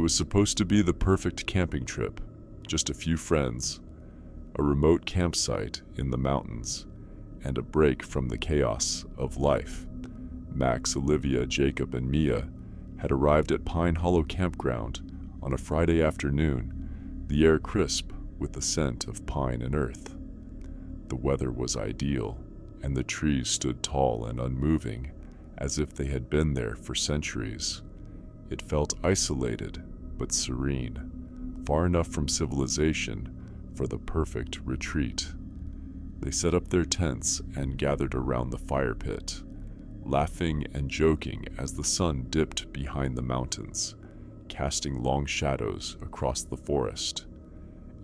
was supposed to be the perfect camping trip, just a few friends, a remote campsite in the mountains, and a break from the chaos of life. Max, Olivia, Jacob, and Mia had arrived at Pine Hollow Campground on a Friday afternoon, the air crisp with the scent of pine and earth. The weather was ideal, and the trees stood tall and unmoving, as if they had been there for centuries. It felt isolated, but serene, far enough from civilization for the perfect retreat. They set up their tents and gathered around the fire pit, laughing and joking as the sun dipped behind the mountains, casting long shadows across the forest.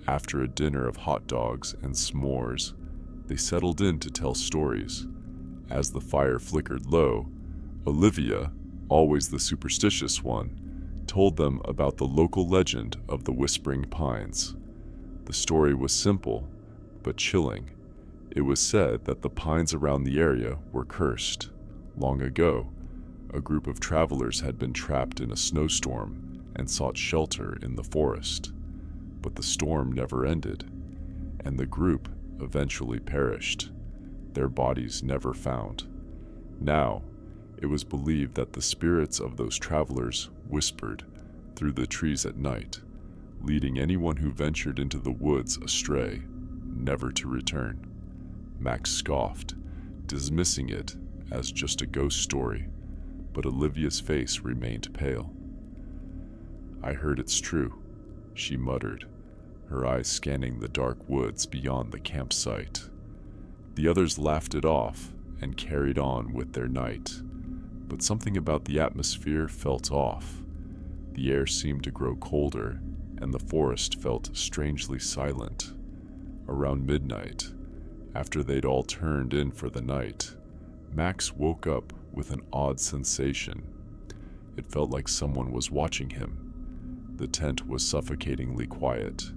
After a dinner of hot dogs and s'mores, they settled in to tell stories. As the fire flickered low, Olivia, always the superstitious one, told them about the local legend of the Whispering Pines. The story was simple, but chilling. It was said that the pines around the area were cursed. Long ago, a group of travelers had been trapped in a snowstorm and sought shelter in the forest. But the storm never ended, and the group eventually perished, their bodies never found. Now, it was believed that the spirits of those travelers whispered through the trees at night, leading anyone who ventured into the woods astray, never to return. Max scoffed, dismissing it as just a ghost story, but Olivia's face remained pale. "I heard it's true," she muttered, her eyes scanning the dark woods beyond the campsite. The others laughed it off and carried on with their night, but something about the atmosphere felt off. The air seemed to grow colder, and the forest felt strangely silent. Around midnight, after they'd all turned in for the night, Max woke up with an odd sensation. It felt like someone was watching him. The tent was suffocatingly quiet,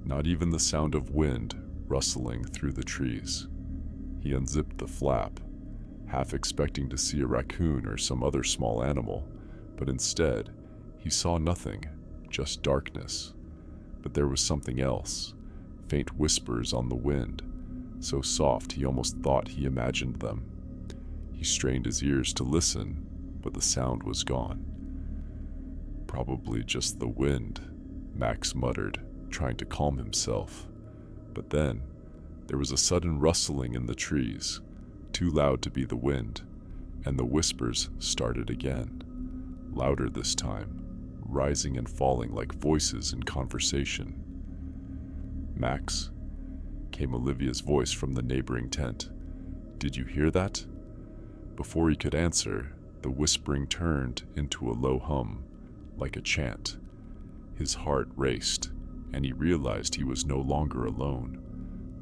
not even the sound of wind rustling through the trees. He unzipped the flap, half expecting to see a raccoon or some other small animal, but instead, he saw nothing, just darkness. But there was something else, faint whispers on the wind, so soft he almost thought he imagined them. He strained his ears to listen, but the sound was gone. "Probably just the wind," Max muttered, trying to calm himself. But then, there was a sudden rustling in the trees, too loud to be the wind, and the whispers started again, louder this time, rising and falling like voices in conversation. "Max?" came Olivia's voice from the neighboring tent. "Did you hear that?" Before he could answer, the whispering turned into a low hum, like a chant. His heart raced, and he realized he was no longer alone.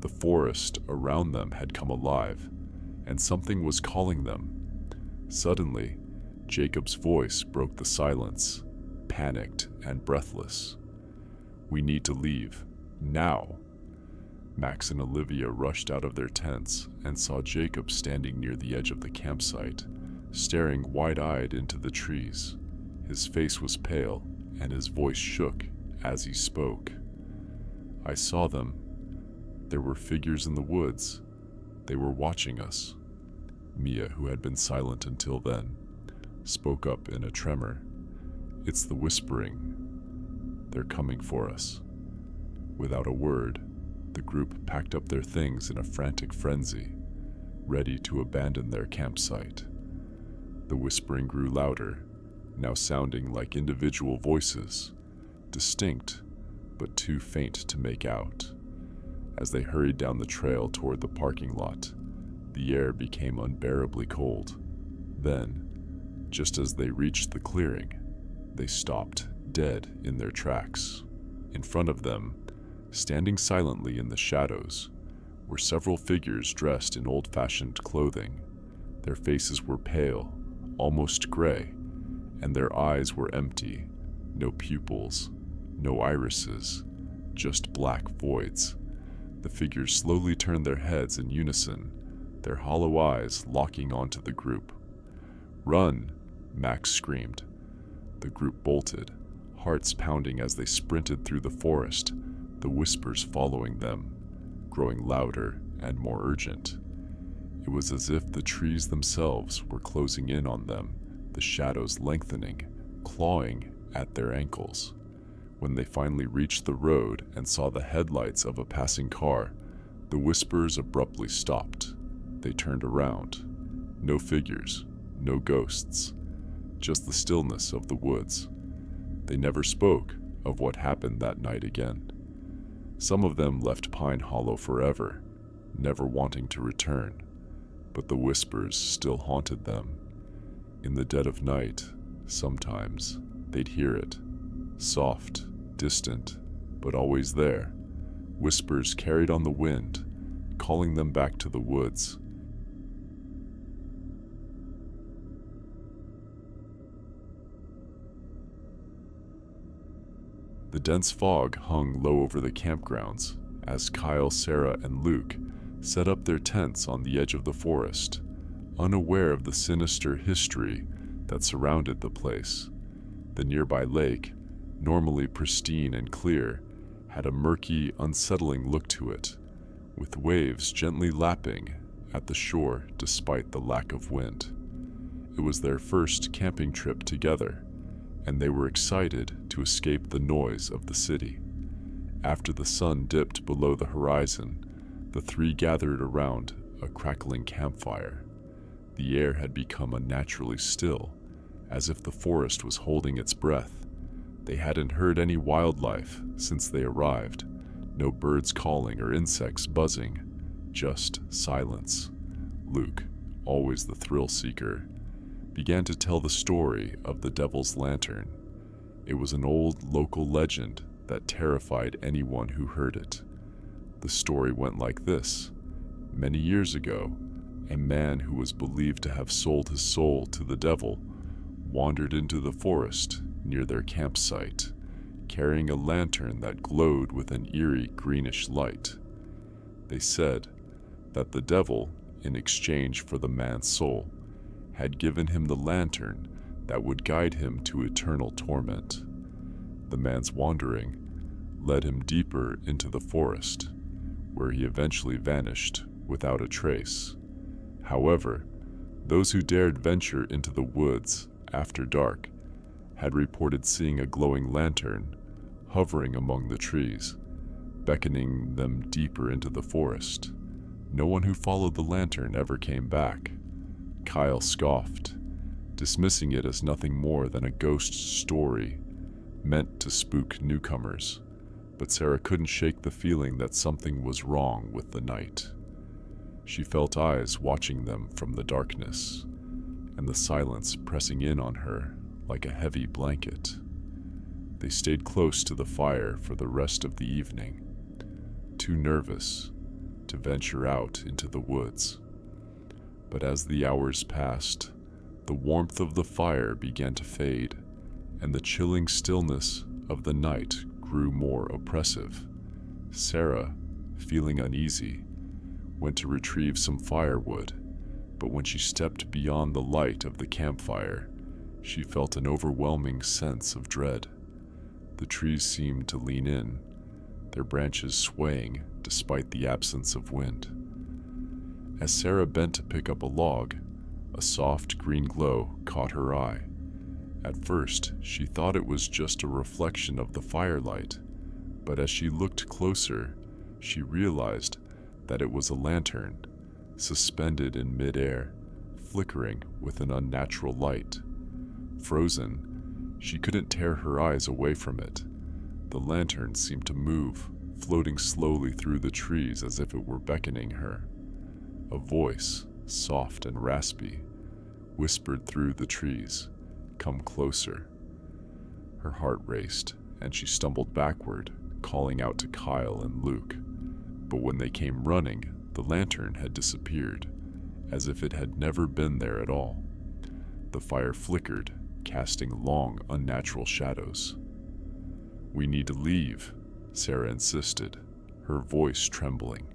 The forest around them had come alive, and something was calling them. Suddenly, Jacob's voice broke the silence, panicked and breathless. "We need to leave, now." Max and Olivia rushed out of their tents and saw Jacob standing near the edge of the campsite, staring wide-eyed into the trees. His face was pale, and his voice shook as he spoke. "I saw them. There were figures in the woods. They were watching us." Mia, who had been silent until then, spoke up in a tremor. "It's the Whispering. They're coming for us." Without a word, the group packed up their things in a frantic frenzy, ready to abandon their campsite. The whispering grew louder, now sounding like individual voices, distinct but too faint to make out. As they hurried down the trail toward the parking lot, the air became unbearably cold. Then, just as they reached the clearing, they stopped, dead in their tracks. In front of them, standing silently in the shadows, were several figures dressed in old-fashioned clothing. Their faces were pale, almost gray, and their eyes were empty, no pupils, no irises, just black voids. The figures slowly turned their heads in unison, their hollow eyes locking onto the group. "Run!" Max screamed. The group bolted, hearts pounding as they sprinted through the forest, the whispers following them, growing louder and more urgent. It was as if the trees themselves were closing in on them, the shadows lengthening, clawing at their ankles. When they finally reached the road and saw the headlights of a passing car, the whispers abruptly stopped. They turned around. No figures, no ghosts, just the stillness of the woods. They never spoke of what happened that night again. Some of them left Pine Hollow forever, never wanting to return, but the whispers still haunted them. In the dead of night, sometimes, they'd hear it, soft, distant, but always there. Whispers carried on the wind, calling them back to the woods. The dense fog hung low over the campgrounds as Kyle, Sarah, and Luke set up their tents on the edge of the forest, unaware of the sinister history that surrounded the place. The nearby lake, normally pristine and clear, had a murky, unsettling look to it, with waves gently lapping at the shore despite the lack of wind. It was their first camping trip together, and they were excited to escape the noise of the city. After the sun dipped below the horizon, the three gathered around a crackling campfire. The air had become unnaturally still, as if the forest was holding its breath. They hadn't heard any wildlife since they arrived, no birds calling or insects buzzing, just silence. Luke, always the thrill seeker, began to tell the story of the Devil's Lantern. It was an old local legend that terrified anyone who heard it. The story went like this. Many years ago, a man who was believed to have sold his soul to the devil wandered into the forest near their campsite, carrying a lantern that glowed with an eerie greenish light. They said that the devil, in exchange for the man's soul, had given him the lantern that would guide him to eternal torment. The man's wandering led him deeper into the forest, where he eventually vanished without a trace. However, those who dared venture into the woods after dark had reported seeing a glowing lantern hovering among the trees, beckoning them deeper into the forest. No one who followed the lantern ever came back. Kyle scoffed, dismissing it as nothing more than a ghost story meant to spook newcomers. But Sarah couldn't shake the feeling that something was wrong with the night. She felt eyes watching them from the darkness, and the silence pressing in on her like a heavy blanket. They stayed close to the fire for the rest of the evening, too nervous to venture out into the woods. But as the hours passed, the warmth of the fire began to fade, and the chilling stillness of the night grew more oppressive. Sarah, feeling uneasy, went to retrieve some firewood, but when she stepped beyond the light of the campfire, she felt an overwhelming sense of dread. The trees seemed to lean in, their branches swaying despite the absence of wind. As Sarah bent to pick up a log, a soft green glow caught her eye. At first, she thought it was just a reflection of the firelight, but as she looked closer, she realized that it was a lantern, suspended in midair, flickering with an unnatural light. Frozen, she couldn't tear her eyes away from it. The lantern seemed to move, floating slowly through the trees as if it were beckoning her. A voice, soft and raspy, whispered through the trees, "Come closer." Her heart raced, and she stumbled backward, calling out to Kyle and Luke. But when they came running, the lantern had disappeared, as if it had never been there at all. The fire flickered, casting long, unnatural shadows. "We need to leave," Sarah insisted, her voice trembling.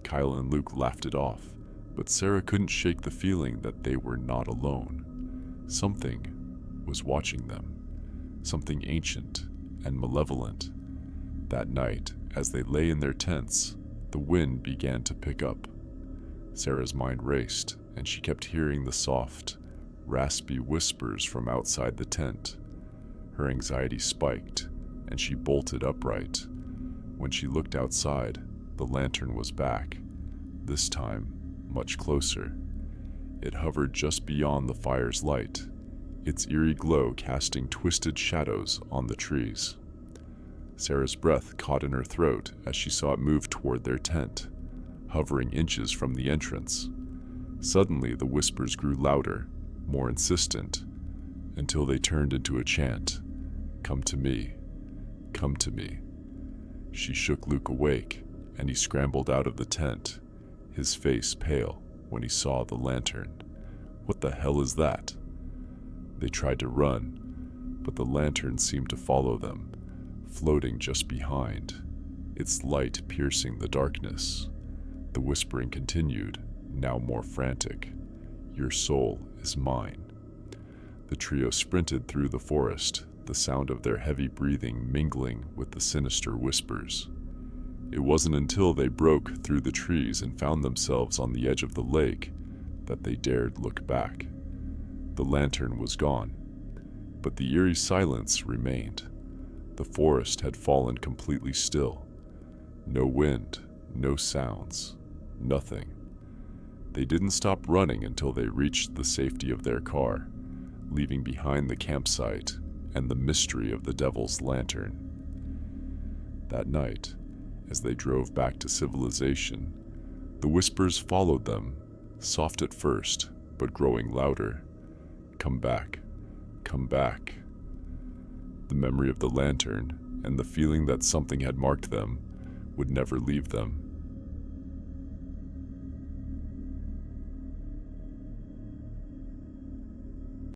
Kyle and Luke laughed it off, but Sarah couldn't shake the feeling that they were not alone. Something was watching them. something ancient and malevolent. That night, as they lay in their tents, the wind began to pick up. Sarah's mind raced, and she kept hearing the soft, raspy whispers from outside the tent. Her anxiety spiked, and she bolted upright. When she looked outside, the lantern was back, this time much closer. It hovered just beyond the fire's light, its eerie glow casting twisted shadows on the trees. Sarah's breath caught in her throat as she saw it move toward their tent, hovering inches from the entrance. Suddenly, the whispers grew louder, more insistent, until they turned into a chant. "Come to me. Come to me." She shook Luke awake, and he scrambled out of the tent, his face pale when he saw the lantern. "What the hell is that?" They tried to run, but the lantern seemed to follow them, floating just behind, its light piercing the darkness. The whispering continued, now more frantic. "Your soul is mine." The trio sprinted through the forest, the sound of their heavy breathing mingling with the sinister whispers. It wasn't until they broke through the trees and found themselves on the edge of the lake that they dared look back. The lantern was gone, but the eerie silence remained. The forest had fallen completely still. No wind, no sounds, nothing. They didn't stop running until they reached the safety of their car, leaving behind the campsite and the mystery of the Devil's Lantern. That night, as they drove back to civilization, the whispers followed them, soft at first, but growing louder. "Come back, come back." The memory of the lantern and the feeling that something had marked them would never leave them.